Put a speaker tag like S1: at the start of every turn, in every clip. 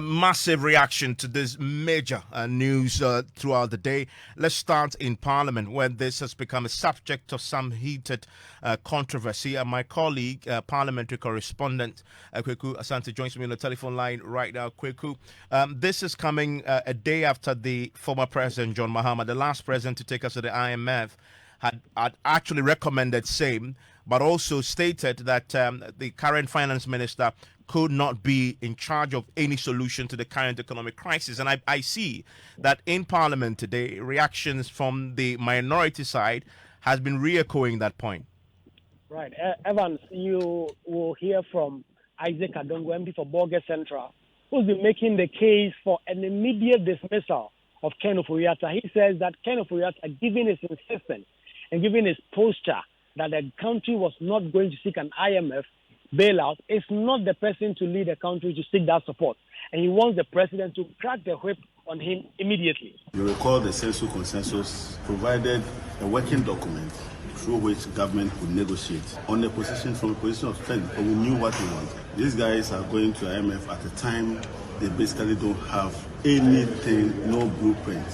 S1: Massive reaction to this major news throughout the day. Let's start in Parliament, where this has become a subject of some heated controversy. My colleague, parliamentary correspondent Kweku Asante, joins me on the telephone line right now. Kweku, this is coming a day after the former president, John Mahama, the last president to take us to the IMF, had actually recommended same, but also stated that the current finance minister could not be in charge of any solution to the current economic crisis. And I see that in Parliament today, reactions from the minority side has been re-echoing that point.
S2: Right. Evans, you will hear from Isaac Adongo, MP for Borges Central, who's been making the case for an immediate dismissal of Ken Ofori-Atta. He says that Ken Ofori-Atta, given his insistence and given his posture that the country was not going to seek an IMF bailout, is not the person to lead the country to seek that support. And he wants the president to crack the whip on him immediately.
S3: You recall the Census Consensus provided a working document through which government would negotiate on the position from a position of strength, but we knew what we wanted. These guys are going to IMF at a time they basically don't have anything, no blueprint.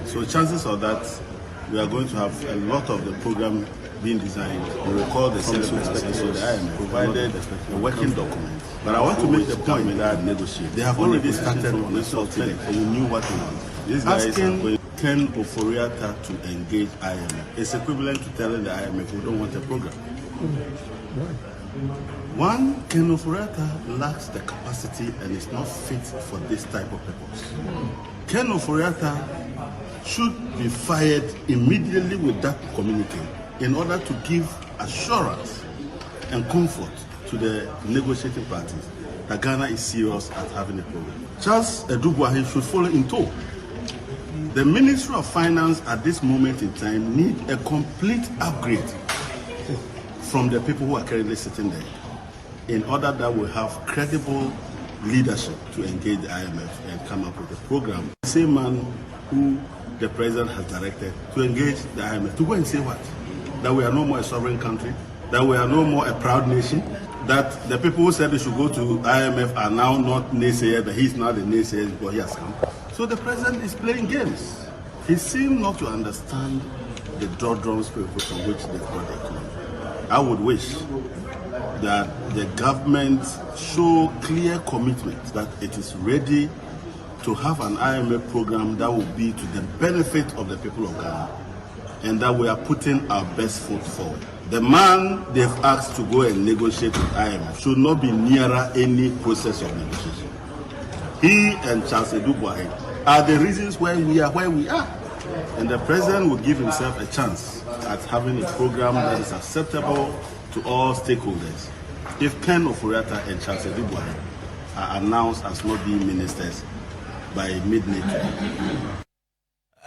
S3: So chances are that we are going to have a lot of the program being designed. You recall the Census Consensus provided a working document. But I want to make the point that they have already started on the software, and we knew what we wanted. These guys are going Ken Ofori-Atta to engage IMF. It's equivalent to telling the IMF we don't want a program. One, Ken Ofori-Atta lacks the capacity and is not fit for this type of purpose. Ken Ofori-Atta should be fired immediately with that communique in order to give assurance and comfort to the negotiating parties that Ghana is serious at having a program. Charles Edoubuahi should follow in tow. The Ministry of Finance at this moment in time need a complete upgrade from the people who are currently sitting there in order that we have credible leadership to engage the IMF and come up with a program. The same man who the president has directed to engage the IMF to go and say what? That we are no more a sovereign country, that we are no more a proud nation, that the people who said they should go to IMF are now not naysayers, that he's not a naysayer because he has come. So the president is playing games. He seems not to understand the doldrums from which they've got the economy. I would wish that the government show clear commitment that it is ready to have an IMF program that will be to the benefit of the people of Ghana, and that we are putting our best foot forward. The man they've asked to go and negotiate with IMF should not be nearer any process of negotiation. He and Charles Edoubuahi are the reasons why we are where we are. And the president will give himself a chance at having a program that is acceptable to all stakeholders. If Ken Ofori-Atta and Charles Edoubuahi are announced as not being ministers by mid-May.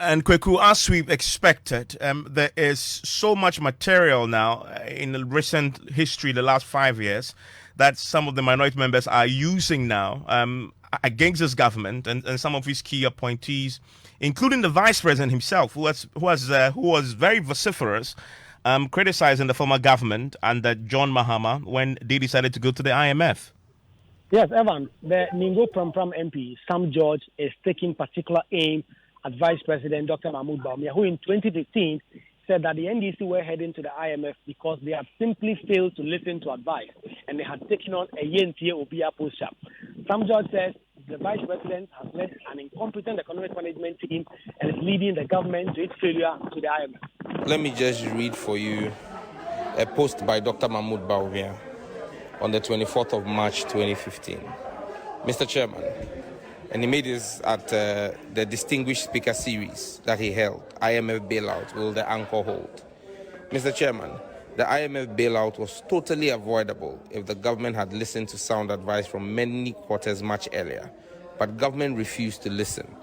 S1: And Kweku, as we've expected, there is so much material now in the recent history, the last 5 years, that some of the minority members are using now against this government and some of his key appointees, including the vice president himself, who was very vociferous, criticizing the former government under John Mahama when they decided to go to the IMF.
S2: Yes, Evan, the Ningo Pram MP, Sam George, is taking particular aim at Vice President Dr. Mahmoud Bawumia, who in 2015 said that the NDC were heading to the IMF because they had simply failed to listen to advice and they had taken on a Yentie Obia posture. Sam George says the Vice President has led an incompetent economic management team and is leading the government to its failure to the IMF.
S4: Let me just read for you a post by Dr. Mahmoud Bawumia on the 24th of March 2015. Mr. Chairman, and he made this at the Distinguished Speaker Series that he held, IMF bailout, will the anchor hold? Mr. Chairman, the IMF bailout was totally avoidable if the government had listened to sound advice from many quarters much earlier. But government refused to listen.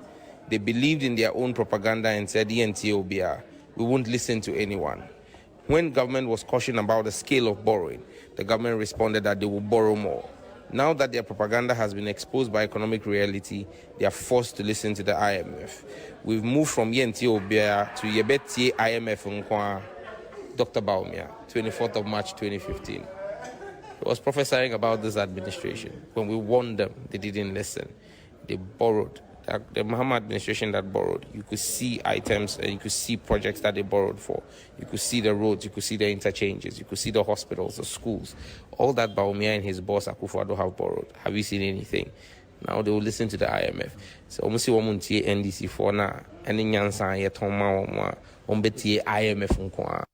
S4: They believed in their own propaganda and said, ENTOBR, we won't listen to anyone. When government was cautioned about the scale of borrowing, the government responded that they will borrow more. Now that their propaganda has been exposed by economic reality, they are forced to listen to the IMF. We've moved from ENTOBR to Yebeti IMF Nkwa, Dr. Bawumia, 24th of March 2015. He was prophesying about this administration. When we warned them, they didn't listen. They borrowed. The Mahama administration that borrowed, you could see items and you could see projects that they borrowed for. You could see the roads, you could see the interchanges, you could see the hospitals, the schools. All that Bawumia and his boss Akufo-Addo have borrowed. Have you seen anything? Now they will listen to the IMF. So almost see one NDC for now. Any nyansa yet on beti IMF.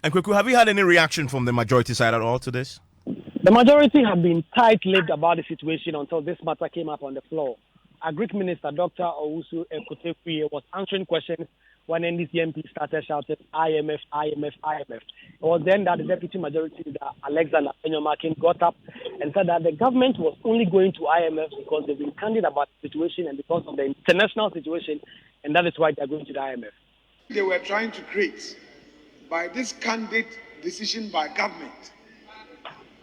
S1: And Kweku, have you had any reaction from the majority side at all to this?
S2: The majority have been tight-lipped about the situation until this matter came up on the floor. Our Greek Minister, Dr. Owusu Ekotefuye, was answering questions when NDC MP started shouting, IMF, IMF, IMF. It was then that the Deputy Majority Leader, Alexander Enyomakin, got up and said that the government was only going to IMF because they've been candid about the situation and because of the international situation, and that is why they're going to the IMF.
S5: They were trying to create by this candid decision by government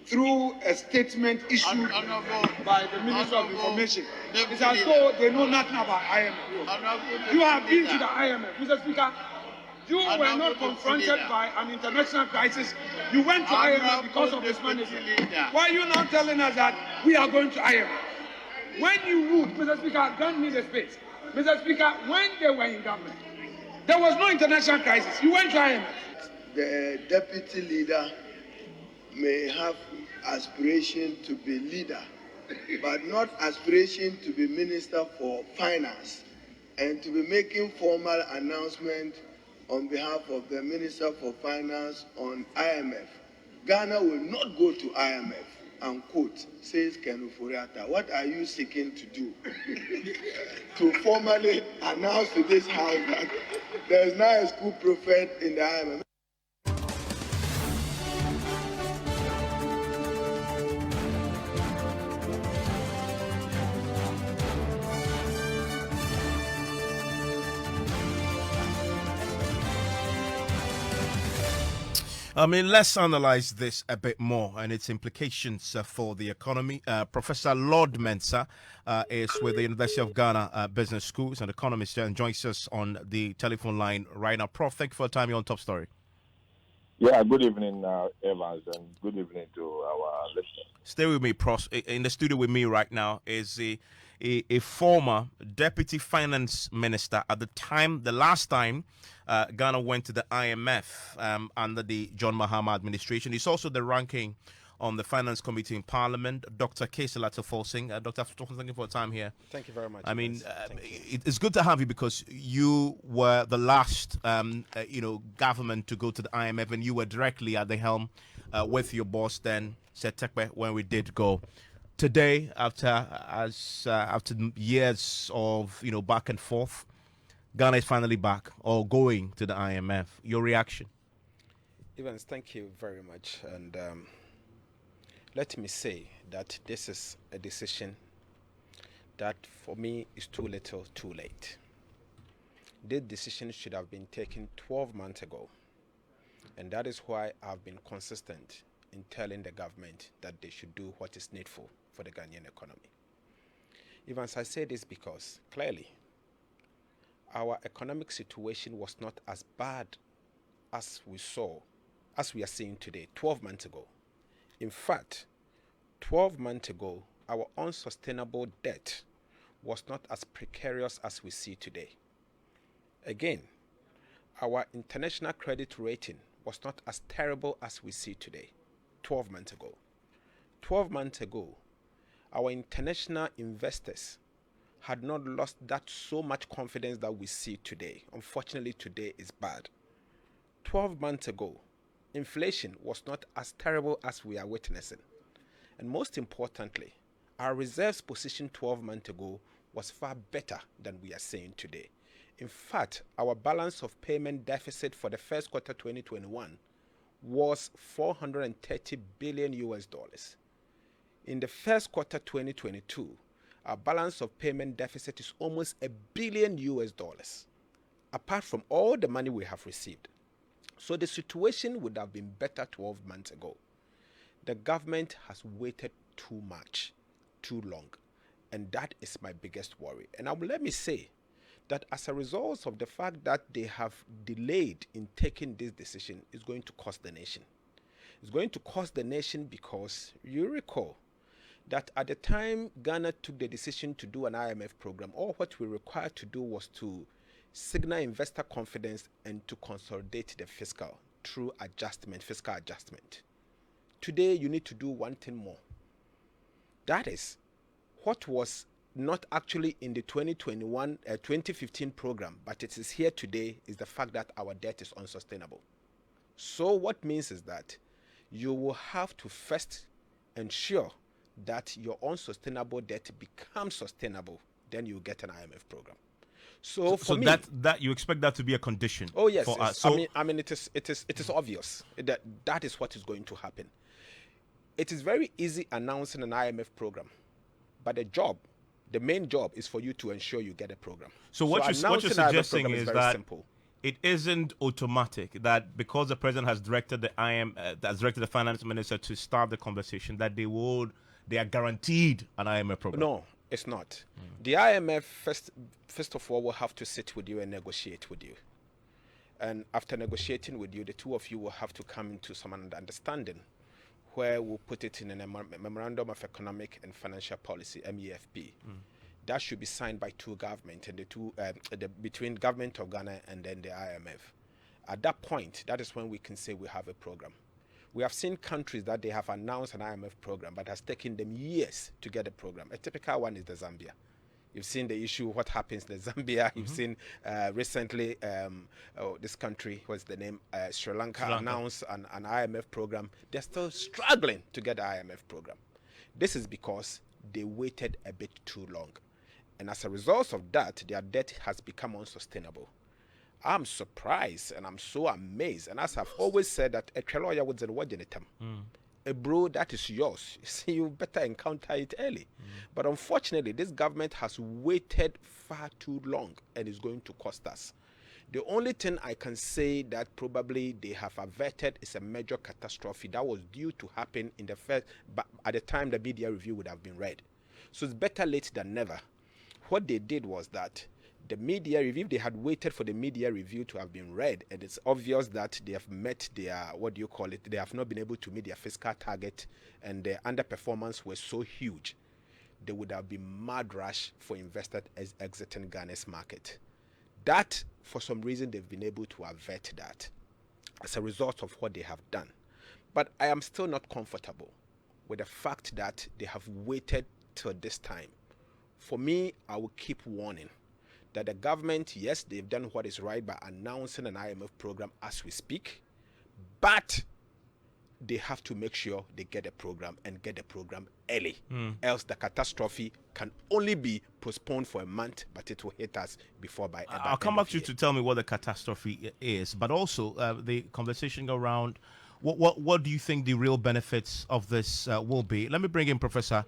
S5: through a statement issued by the Minister of Information. It's as though they know nothing about IMF. You have been to the IMF, Mr. Speaker. You were not confronted by an international crisis. You went to IMF because of this management. Why are you now telling us that we are going to IMF? When you moved, Mr. Speaker, grant me the space. Mr. Speaker, when they were in government, there was no international crisis. You went to IMF.
S6: The deputy leader may have aspiration to be leader, but not aspiration to be minister for finance and to be making formal announcement on behalf of the minister for finance on IMF. Ghana will not go to IMF, unquote, says Ken Ofori-Atta. What are you seeking to do? To formally announce to this house that there is now a school prophet in the IMF.
S1: I mean, let's analyze this a bit more and its implications for the economy. Professor Lord Mensah is with the University of Ghana Business School. He's an economist and joins us on the telephone line right now. Prof, thank you for the time. You're on Top Story.
S7: Yeah, good evening, Evans, and good evening to our listeners.
S1: Stay with me, Prof. In the studio with me right now is a former deputy finance minister at the last time Ghana went to the IMF under the John Mahama administration. He's also the ranking on the Finance Committee in Parliament, Dr. Kesela Tofosing. Dr. Tofosing, thank you for the time here.
S8: Thank you very much.
S1: I mean, it's good to have you because you were the last, government to go to the IMF, and you were directly at the helm with your boss then, Setekbe, when we did go. Today, after years of back and forth, Ghana is finally back or going to the IMF. Your reaction?
S8: Evans, thank you very much. And let me say that this is a decision that for me is too little, too late. This decision should have been taken 12 months ago. And that is why I've been consistent in telling the government that they should do what is needful for the Ghanaian economy. Evans, I say this because clearly our economic situation was not as bad as we are seeing today 12 months ago. In fact, 12 months ago, our unsustainable debt was not as precarious as we see today. Again, our international credit rating was not as terrible as we see today 12 months ago. 12 months ago, our international investors had not lost that so much confidence that we see today. Unfortunately, today is bad. 12 months ago, inflation was not as terrible as we are witnessing. And most importantly, our reserves position 12 months ago was far better than we are seeing today. In fact, our balance of payment deficit for the first quarter 2021 was $430 billion. In the first quarter 2022, our balance of payment deficit is almost $1 billion, apart from all the money we have received. So the situation would have been better 12 months ago. The government has waited too much, too long, and that is my biggest worry. And let me say that as a result of the fact that they have delayed in taking this decision, is going to cost the nation. It's going to cost the nation because you recall that at the time Ghana took the decision to do an IMF program, all what we required to do was to signal investor confidence and to consolidate the fiscal through fiscal adjustment. Today, you need to do one thing more. That is what was not actually in the 2015 program, but it is here today, is the fact that our debt is unsustainable. So what means is that you will have to first ensure that your unsustainable debt becomes sustainable, then you get an IMF program. So for me,
S1: that you expect that to be a condition.
S8: Oh yes,
S1: for us.
S8: So I mean, it is obvious that is what is going to happen. It is very easy announcing an IMF program, but the main job is for you to ensure you get a program.
S1: So what you're suggesting is that
S8: simple.
S1: It isn't automatic that because the president has directed the finance minister to start the conversation that they are guaranteed an IMF program.
S8: No, it's not. The IMF first of all will have to sit with you and negotiate with you. And after negotiating with you, the two of you will have to come into some understanding where we'll put it in a Memorandum of Economic and Financial Policy, MEFP. That should be signed by two governments and between government of Ghana and then the IMF. At that point, that is when we can say we have a program. We have seen countries that they have announced an IMF program, but has taken them years to get a program. A typical one is the Zambia. You've seen the issue, what happens in Zambia. You've seen recently this country, what's the name? Sri Lanka announced an IMF program. They're still struggling to get the IMF program. This is because they waited a bit too long. And as a result of that, their debt has become unsustainable. I'm surprised and I'm so amazed. And as I've always said, that a lawyer would a bro that is yours. You better encounter it early. But unfortunately, this government has waited far too long and is going to cost us. The only thing I can say that probably they have averted is a major catastrophe that was due to happen in the first, but at the time the media review would have been read. So it's better late than never. What they did was that the media review, they had waited for the media review to have been read, and it's obvious that they have met their, they have not been able to meet their fiscal target, and their underperformance was so huge, there would have been mad rush for investors exiting Ghana's market. That, for some reason, they've been able to avert that as a result of what they have done. But I am still not comfortable with the fact that they have waited till this time. For me, I will keep warning that the government, yes, they've done what is right by announcing an IMF program as we speak, but they have to make sure they get a program and get the program early. Else the catastrophe can only be postponed for a month, but it will hit us before by
S1: I'll come back to you to tell me what the catastrophe is, but also the conversation around what do you think the real benefits of this will be? Let me bring in Professor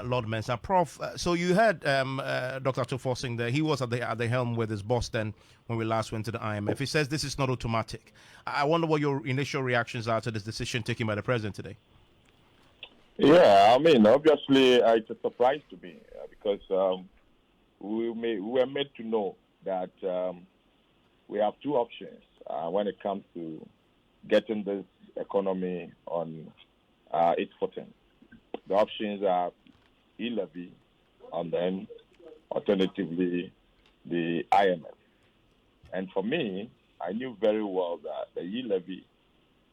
S1: Lord Mensah. Prof, so you heard Dr. Tufo saying that he was at the helm with his boss then when we last went to the IMF. He says this is not automatic. I wonder what your initial reactions are to this decision taken by the president today.
S7: Yeah, I mean, obviously, it's a surprise to me because we were made to know that we have two options when it comes to getting this economy on its footing. The options are e-levy and then alternatively the IMF. And for me, I knew very well that the e-levy,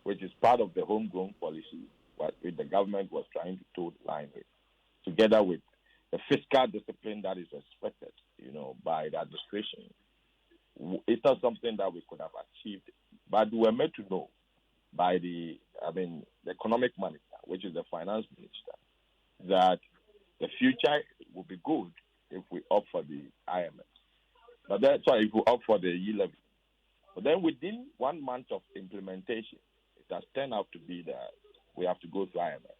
S7: which is part of the homegrown policy, what the government was trying to toe the line with, together with the fiscal discipline that is expected, by the administration, it's not something that we could have achieved. But we were made to know by the economic manager, which is the finance minister, that the future will be good if we opt for the IMF. But that's why if we opt for the e-levy. But then within 1 month of implementation, it has turned out to be that we have to go to IMF.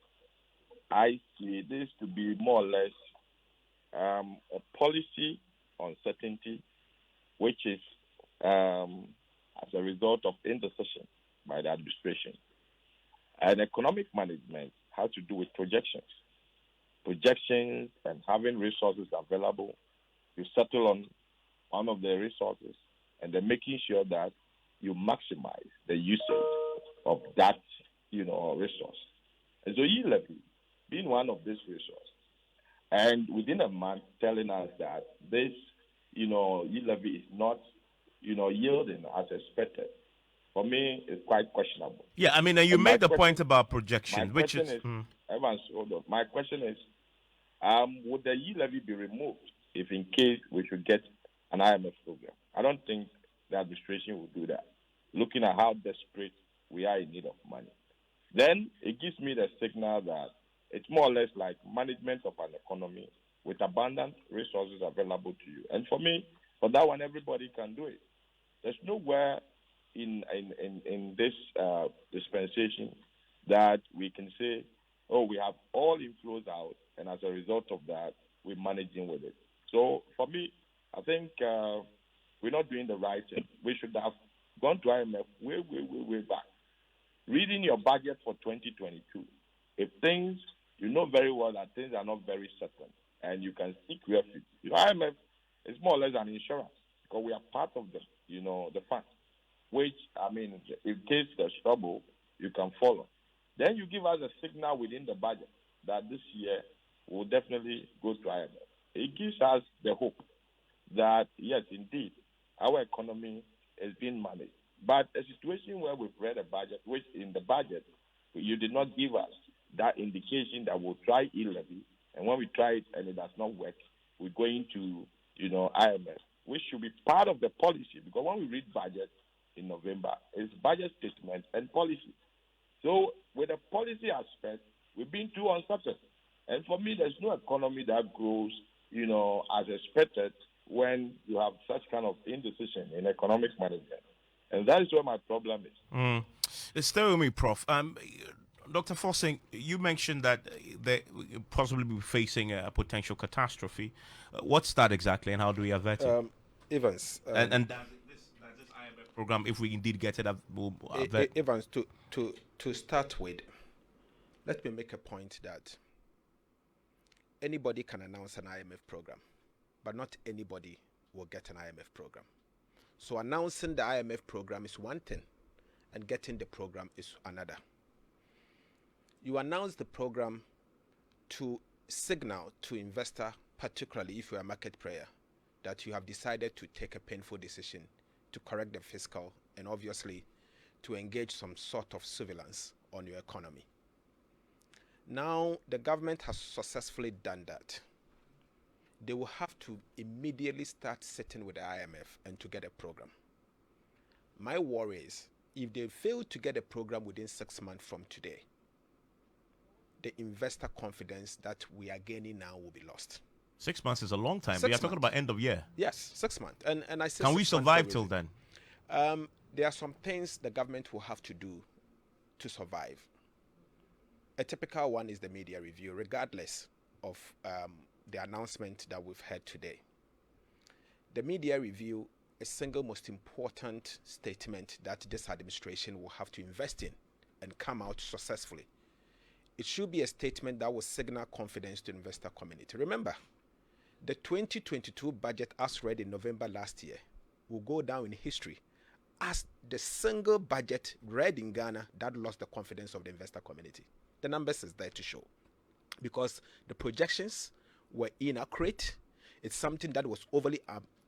S7: I see this to be more or less a policy uncertainty, which is as a result of indecision by the administration. And economic management has to do with projections and having resources available. You settle on one of the resources and then making sure that you maximize the usage of that resource. And so e-levy being one of these resources, and within a month telling us that this, e-levy is not, yielding as expected, for me, it's quite questionable.
S1: Yeah, I mean, and you
S7: And
S1: made the point about projection,
S7: my
S1: which
S7: question
S1: is...
S7: Evans, hold on. My question is, would the e-levy be removed if in case we should get an IMF program? I don't think the administration will do that, looking at how desperate we are in need of money. Then it gives me the signal that it's more or less like management of an economy with abundant resources available to you. And for me, for that one, everybody can do it. There's nowhere in this dispensation that we can say, oh, we have all inflows out, and as a result of that, we're managing with it. So for me, I think we're not doing the right thing. We should have gone to IMF way back. Reading your budget for 2022, if things, you know very well that things are not very certain, and you can seek refuge. IMF is more or less an insurance, because we are part of the fund, which, I mean, in case there's trouble, you can follow. Then you give us a signal within the budget that this year will definitely go to IMF. It gives us the hope that, yes, indeed, our economy is being managed. But a situation where we've read a budget, which in the budget, you did not give us that indication that we'll try e-levy, and when we try it and it does not work, we're going to, IMF, which should be part of the policy, because when we read budget in November, it's budget statement and policy. So with the policy aspect, we've been too uncertain. And for me, there's no economy that grows, as expected when you have such kind of indecision in economic management. And that is where my problem is.
S1: Stay with me, Prof. Dr. Fossing, you mentioned that they possibly be facing a potential catastrophe. What's that exactly, and how do we avert it?
S8: Evans.
S1: And does this IMF program, if we indeed get it, will avert?
S8: Evans, to start with, let me make a point that anybody can announce an IMF program, but not anybody will get an IMF program. So announcing the IMF program is one thing, and getting the program is another. You announce the program to signal to investor, particularly if you're a market player, that you have decided to take a painful decision to correct the fiscal and obviously to engage some sort of surveillance on your economy. Now, the government has successfully done that. They will have to immediately start sitting with the IMF and to get a program. My worry is, if they fail to get a program within 6 months from today, the investor confidence that we are gaining now will be lost.
S1: 6 months is a long time. We are talking about end of year.
S8: Yes, 6 months. And I say,
S1: can we survive till then?
S8: There are some things the government will have to do to survive. A typical one is the media review, regardless of the announcement that we've heard today. The media review is single most important statement that this administration will have to invest in and come out successfully. It should be a statement that will signal confidence to the investor community. Remember, the 2022 budget as read in November last year will go down in history as the single budget read in Ghana that lost the confidence of the investor community. The numbers is there to show, because the projections were inaccurate. It's something that was overly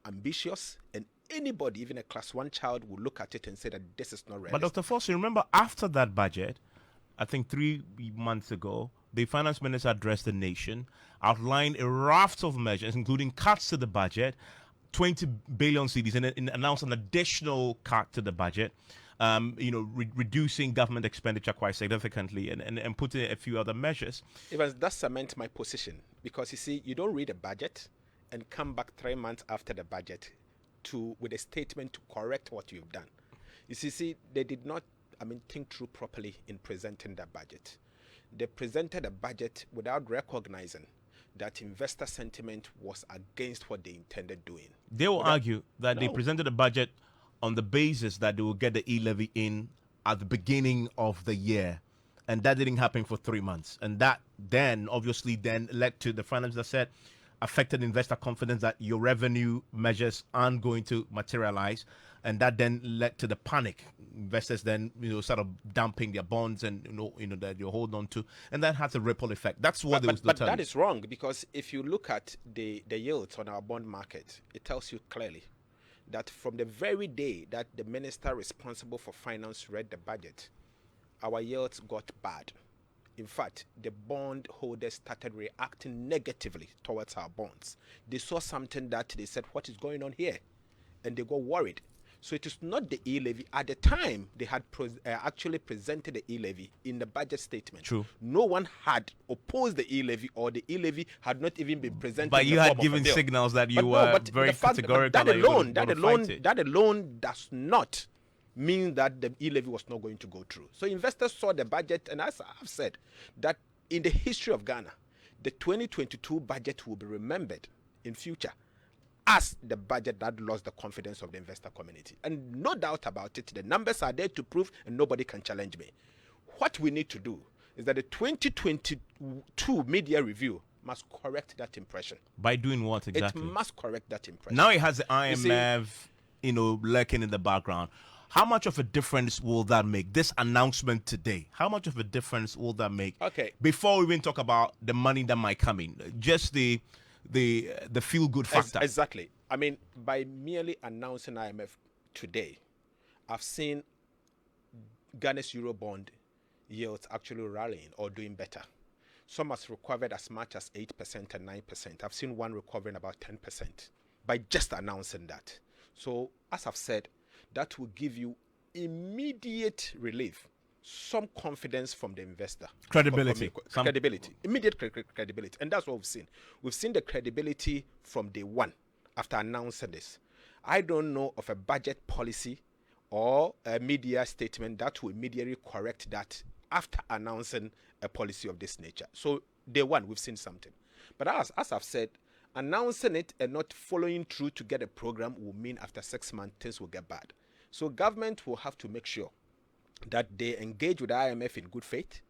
S8: ambitious, and anybody, even a class 1 child, will look at it and say that this is not realistic.
S1: But Dr. Fossey, remember after that budget, I think 3 months ago, the finance minister addressed the nation, outlined a raft of measures, including cuts to the budget, 20 billion cedis, and announced an additional cut to the budget. Reducing government expenditure quite significantly and putting a few other measures.
S8: That cements my position, because you see, you don't read a budget and come back 3 months after the budget with a statement to correct what you've done. You see, they did not, think through properly in presenting the budget. They presented a budget without recognizing that investor sentiment was against what they intended doing.
S1: They will argue that they presented a budget on the basis that they will get the e-levy in at the beginning of the year. And that didn't happen for 3 months. And that then obviously led to the finance that said affected investor confidence that your revenue measures aren't going to materialize. and that then led to the panic. Investors then sort of dumping their bonds and that you hold on to, and that has a ripple effect. That's what
S8: but that is wrong, because if you look at the yields on our bond market, it tells you clearly that from the very day that the minister responsible for finance read the budget, our yields got bad. In fact, the bond holders started reacting negatively towards our bonds. They saw something that they said, what is going on here? And they got worried. So it is not the e-levy. At the time, they had actually presented the e-levy in the budget statement.
S1: True.
S8: No one had opposed the e-levy, or the e-levy had not even been presented.
S1: But you had given signals that you were very categorical.
S8: That alone does not mean that the e-levy was not going to go through. So investors saw the budget, and as I've said, that in the history of Ghana, the 2022 budget will be remembered in future as the budget that lost the confidence of the investor community. And no doubt about it, the numbers are there to prove, and nobody can challenge me. What we need to do is that the 2022 media review must correct that impression.
S1: By doing what exactly?
S8: It must correct that impression.
S1: Now it has the IMF, lurking in the background. How much of a difference will that make? This announcement today, how much of a difference will that make?
S8: Okay.
S1: Before we even talk about the money that might come in, just the feel-good factor.
S8: Exactly. I mean, by merely announcing IMF today, I've seen Ghana's Eurobond yields actually rallying or doing better. Some has recovered as much as 8% and 9%. I've seen one recovering about 10% by just announcing that. So, as I've said, that will give you immediate relief, some confidence from the investor.
S1: Credibility.
S8: Credibility. Immediate credibility. And that's what we've seen. We've seen the credibility from day one after announcing this. I don't know of a budget policy or a media statement that will immediately correct that after announcing a policy of this nature. So day one, we've seen something. But as I've said, announcing it and not following through to get a program will mean after 6 months, things will get bad. So government will have to make sure that they engage with the IMF in good faith,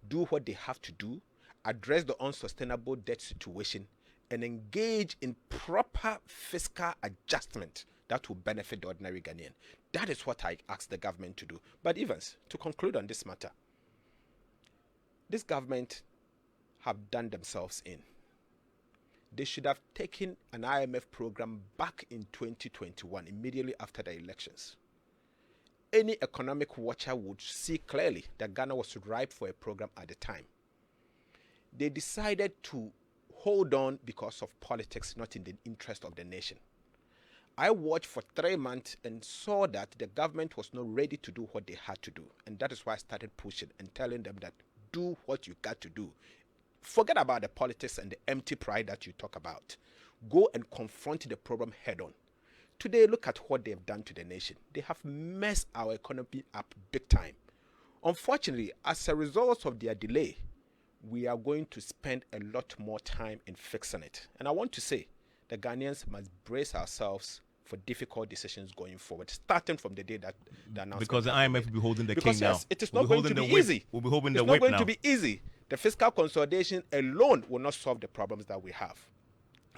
S8: do what they have to do, address the unsustainable debt situation, and engage in proper fiscal adjustment that will benefit the ordinary Ghanaian. That is what I ask the government to do. But Evans, to conclude on this matter, this government have done themselves in. They should have taken an IMF program back in 2021, immediately after the elections. Any economic watcher would see clearly that Ghana was ripe for a program at the time. They decided to hold on because of politics, not in the interest of the nation. I watched for 3 months and saw that the government was not ready to do what they had to do. And that is why I started pushing and telling them that do what you got to do. Forget about the politics and the empty pride that you talk about. Go and confront the problem head on. Today, look at what they've done to the nation. They have messed our economy up big time. Unfortunately, as a result of their delay, we are going to spend a lot more time in fixing it. And I want to say, the Ghanaians must brace ourselves for difficult decisions going forward, starting from the day that the announcement.
S1: Because the IMF will be holding the king now.
S8: It is not going to be easy.
S1: We'll be holding the whip now.
S8: It's not going to be easy. The fiscal consolidation alone will not solve the problems that we have.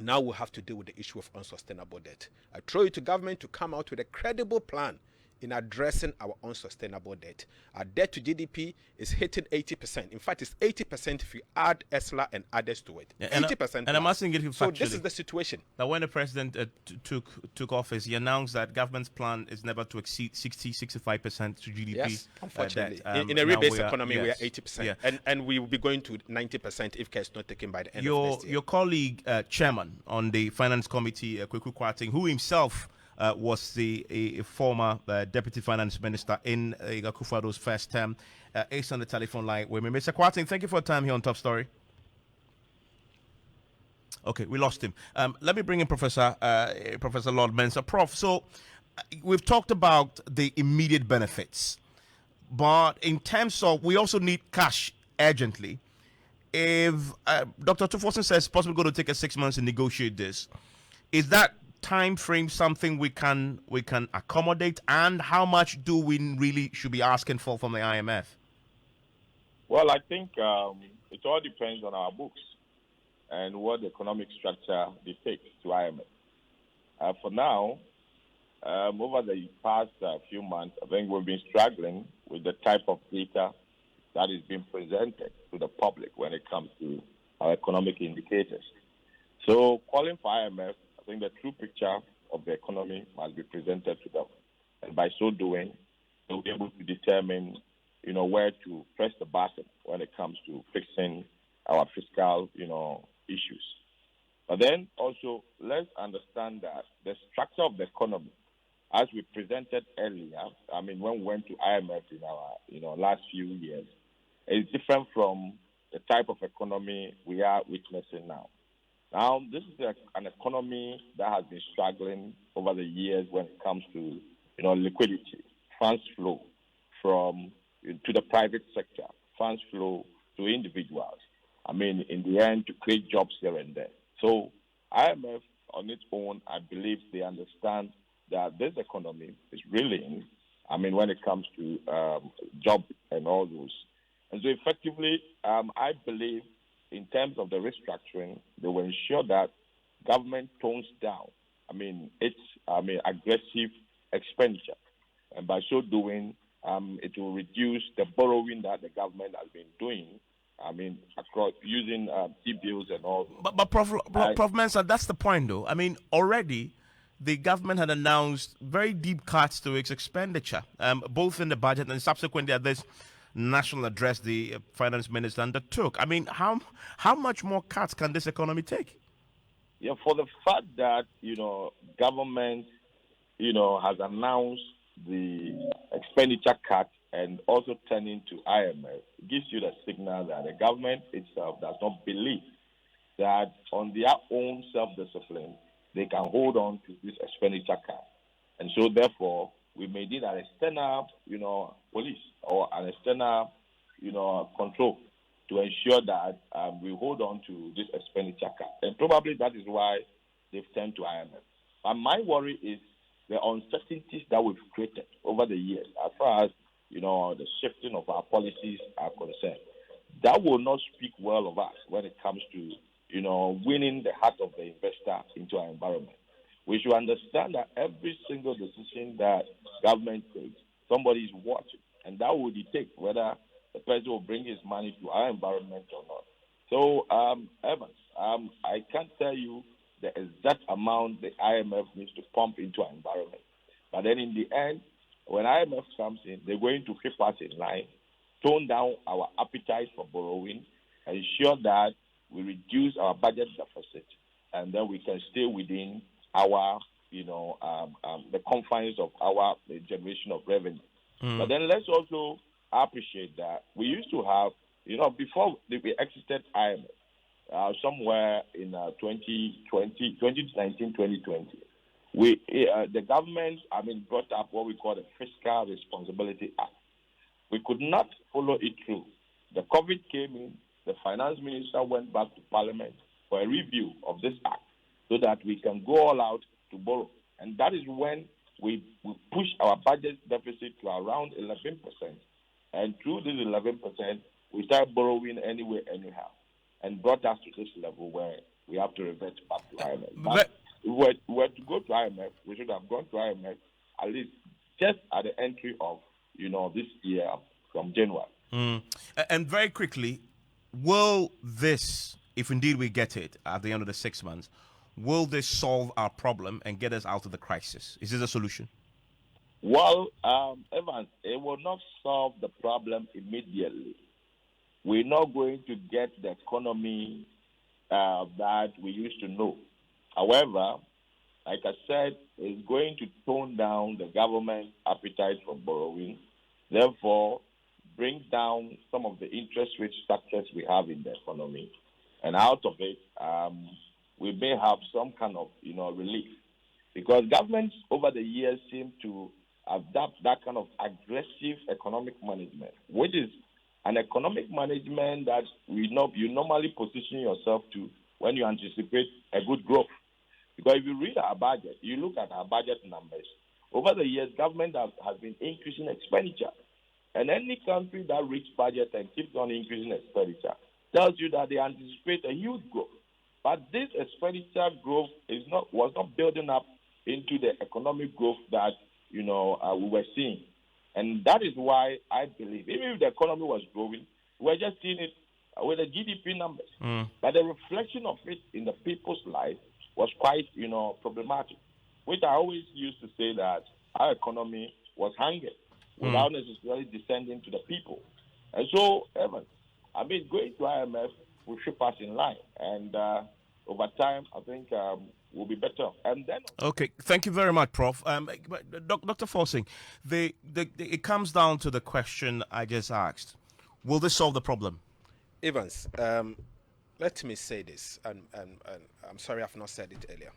S8: Now we have to deal with the issue of unsustainable debt. I throw it to government to come out with a credible plan in addressing our unsustainable debt. Our debt to GDP is hitting 80%. In fact, it's 80% if you add ESLA and others to it. 80%.
S1: And I'm asking you factually.
S8: So this is the situation.
S1: That when the president took office, he announced that government's plan is never to exceed 60-65% to GDP.
S8: Yes, unfortunately.
S1: Debt.
S8: In a rebased economy, we are 80%.
S1: Yeah.
S8: And we will be going to 90% if care is not taken by the end of next year.
S1: Your colleague, chairman on the finance committee, Kweku Kwarteng, who himself was a former deputy finance minister in Akufo-Addo's first term, is on the telephone line with me. Mr. Kwarteng, thank you for your time here on Top Story. Okay, we lost him. Let me bring in Professor Lord Mensah. Prof, so we've talked about the immediate benefits, but in terms of, we also need cash urgently. If Dr. Tuforson says it's possibly going to take us 6 months to negotiate this, is that time frame something we can accommodate, and how much do we really should be asking for from the IMF?
S7: Well, I think it all depends on our books and what the economic structure dictates to IMF. For now, over the past few months, I think we've been struggling with the type of data that is being presented to the public when it comes to our economic indicators. So calling for IMF, I think the true picture of the economy must be presented to them. And by so doing, they'll be able to determine, where to press the button when it comes to fixing our fiscal, issues. But then also, let's understand that the structure of the economy, as we presented earlier, when we went to IMF in our, last few years, is different from the type of economy we are witnessing now. Now, this is an economy that has been struggling over the years when it comes to, liquidity, funds flow to the private sector, funds flow to individuals. In the end, to create jobs here and there. So IMF on its own, I believe they understand that this economy is reeling, when it comes to job and all those. And so effectively, I believe in terms of the restructuring, they will ensure that government tones down, its aggressive expenditure. And by so doing, it will reduce the borrowing that the government has been doing, across using T-bills and all.
S1: But Prof Mensah, that's the point, though. Already the government had announced very deep cuts to its expenditure, both in the budget and subsequently at this national address the finance minister undertook. How much more cuts can this economy take?
S7: Yeah, for the fact that, government, has announced the expenditure cut and also turning to IMF, gives you the signal that the government itself does not believe that on their own self-discipline, they can hold on to this expenditure cut. And so, therefore, we may need an external, police or an external, control to ensure that we hold on to this expenditure cut. And probably that is why they've turned to IMF. But my worry is the uncertainties that we've created over the years as far as, the shifting of our policies are concerned. That will not speak well of us when it comes to, winning the heart of the investor into our environment. We should understand that every single decision that government takes, somebody is watching, and that will dictate whether the person will bring his money to our environment or not. So, Evans, I can't tell you the exact amount the IMF needs to pump into our environment. But then in the end, when IMF comes in, they're going to keep us in line, tone down our appetite for borrowing, ensure that we reduce our budget deficit, and then we can stay within our, the confines of our generation of revenue. But then let's also appreciate that we used to have, before we exited IMF, somewhere in 2019, 2020, the government, brought up what we call the Fiscal Responsibility Act. We could not follow it through. The COVID came in, the finance minister went back to Parliament for a review of this act so that we can go all out to borrow. And that is when we pushed our budget deficit to around 11%. And through this 11%, we started borrowing anyway, anyhow, and brought us to this level where we have to revert back to IMF. But if we were to go to IMF, we should have gone to IMF at least just at the entry of, this year from January.
S1: And very quickly, will this, if indeed we get it at the end of the 6 months, will this solve our problem and get us out of the crisis? Is this a solution?
S7: Well, Evans, it will not solve the problem immediately. We're not going to get the economy that we used to know. However, like I said, it's going to tone down the government's appetite for borrowing, therefore bring down some of the interest rate structures we have in the economy. And out of it, we may have some kind of, relief. Because governments over the years seem to adopt that kind of aggressive economic management, which is an economic management that you normally position yourself to when you anticipate a good growth. Because if you read our budget, you look at our budget numbers, over the years, government has been increasing expenditure. And any country that reaches budget and keeps on increasing expenditure tells you that they anticipate a huge growth. But this expenditure growth was not building up, into the economic growth that, we were seeing. And that is why I believe, even if the economy was growing, we're just seeing it with the GDP numbers. But the reflection of it in the people's life was quite, problematic, which I always used to say that our economy was hanging without necessarily descending to the people. And so, Evans, going to IMF will shape us in line. And over time, I think will be better. And then,
S1: okay, thank you very much, Prof. Dr. Forsing, it comes down to the question I just asked: will this solve the problem?
S8: Evans, let me say this, and I'm sorry I've not said it earlier.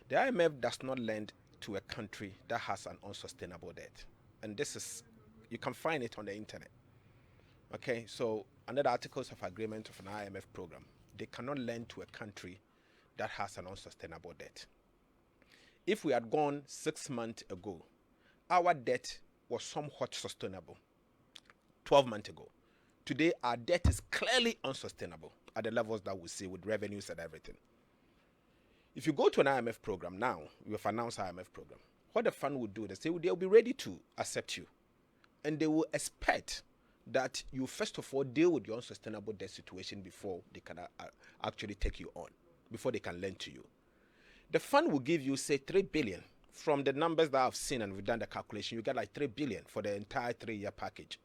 S8: The IMF does not lend to a country that has an unsustainable debt, and you can find it on the internet. Okay, so under the Articles of Agreement of an IMF program, they cannot lend to a country that has an unsustainable debt. If we had gone 6 months ago, our debt was somewhat sustainable 12 months ago. Today, our debt is clearly unsustainable at the levels that we see with revenues and everything. If you go to an IMF program now, we have announced IMF program, what the fund will do is they'll be ready to accept you. And they will expect that you first of all deal with your unsustainable debt situation before they can actually take you on, before they can lend to you. The fund will give you, say, 3 billion. From the numbers that I've seen and we've done the calculation, you get like 3 billion for the entire 3-year package.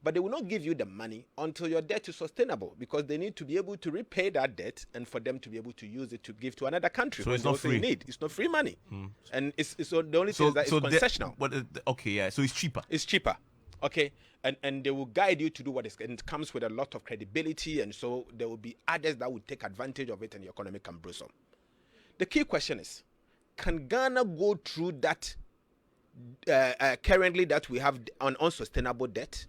S8: But they will not give you the money until your debt is sustainable, because they need to be able to repay that debt and for them to be able to use it to give to another country.
S1: So it's not free.
S8: It's not free money. And it's the only thing is that it's concessional.
S1: So it's cheaper.
S8: It's cheaper. Okay, and they will guide you to do what is, and it comes with a lot of credibility, and so there will be others that will take advantage of it, and your economy can blossom. The key question is, can Ghana go through that currently that we have an unsustainable debt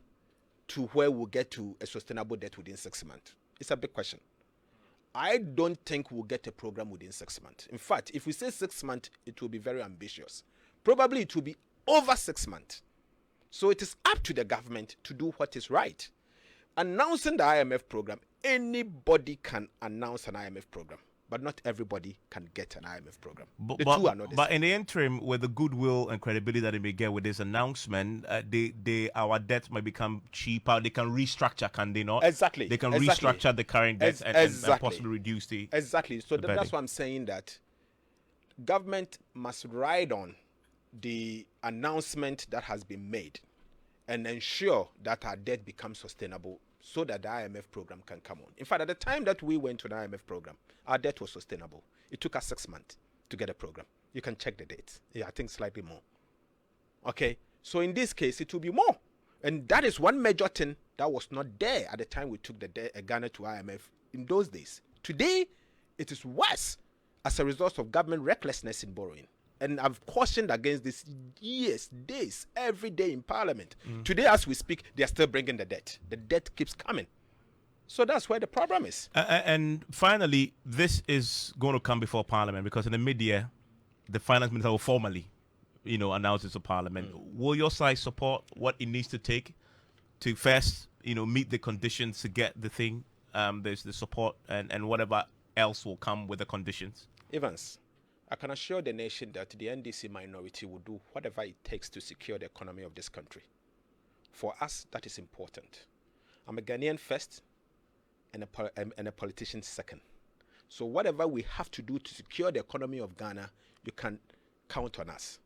S8: to where we'll get to a sustainable debt within 6 months? It's a big question. I don't think we'll get a program within 6 months. In fact, if we say 6 months, it will be very ambitious. Probably it will be over 6 months. So it is up to the government to do what is right. Announcing the IMF program, anybody can announce an IMF program, but not everybody can get an IMF program. The two are not the same.
S1: But in the interim, with the goodwill and credibility that they may get with this announcement, our debt might become cheaper. They can restructure, can they not?
S8: Exactly.
S1: They can restructure the current debt and possibly reduce the...
S8: Exactly. So that's why I'm saying that government must ride on the announcement that has been made and ensure that our debt becomes sustainable so that the IMF program can come on. In fact, at the time that we went to the IMF program, our debt was sustainable. It took us 6 months to get a program. You can check the dates. Yeah, I think slightly more. Okay, so in this case, it will be more. And that is one major thing that was not there at the time we took the Ghana to IMF in those days. Today, it is worse as a result of government recklessness in borrowing. And I've cautioned against this days, every day in Parliament. Today, as we speak, they are still bringing the debt. The debt keeps coming. So that's where the problem is.
S1: And finally, this is going to come before Parliament, because in the mid-year, the finance minister will formally, announce it to Parliament. Will your side support what it needs to take to first, meet the conditions to get the thing? There's the support and whatever else will come with the conditions.
S8: Evans, I can assure the nation that the NDC minority will do whatever it takes to secure the economy of this country. For us, that is important. I'm a Ghanaian first and a politician second. So whatever we have to do to secure the economy of Ghana, you can count on us.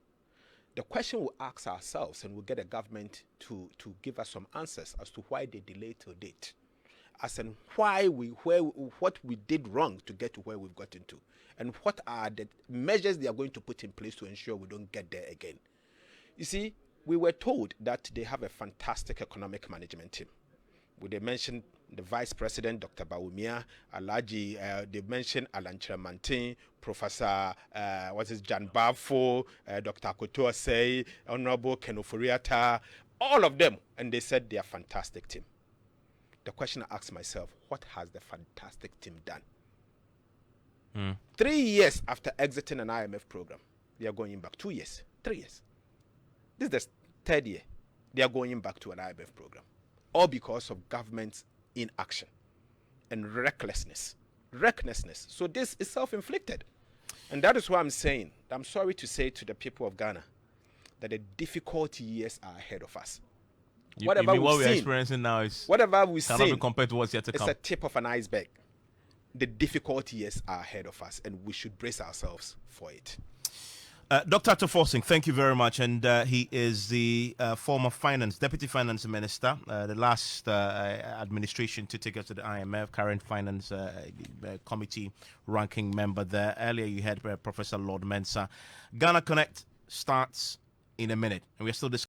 S8: The question we'll ask ourselves, and we'll get the government to give us some answers as to why they delayed till date, as in what we did wrong to get to where we've gotten to, and what are the measures they are going to put in place to ensure we don't get there again. You see, we were told that they have a fantastic economic management team. They mentioned the Vice President, Dr. Bawumia, Alhaji, they mentioned Alan Chiramantin, Professor Jan Bafo, Dr. Akoto Osei, Honorable Ken Ofori-Atta, all of them, and they said they are a fantastic team. The question I asked myself, what has the fantastic team done? 3 years after exiting an IMF program, they are going back. 2 years, 3 years. This is the 3rd year. They are going back to an IMF program. All because of government's inaction and recklessness. So this is self-inflicted. And that is what I'm saying. I'm sorry to say to the people of Ghana that the difficult years are ahead of us.
S1: What we're experiencing now is
S8: whatever we've
S1: cannot
S8: seen
S1: be compared to what's yet to come.
S8: It's a tip of an iceberg. The difficult years are ahead of us, and we should brace ourselves for it.
S1: Dr. Toforsing, thank you very much. And he is the former Deputy Finance Minister, the last administration to take us to the IMF, current Finance Committee ranking member there. Earlier you had Professor Lord Mensah. Ghana Connect starts in a minute, and we're still discussing.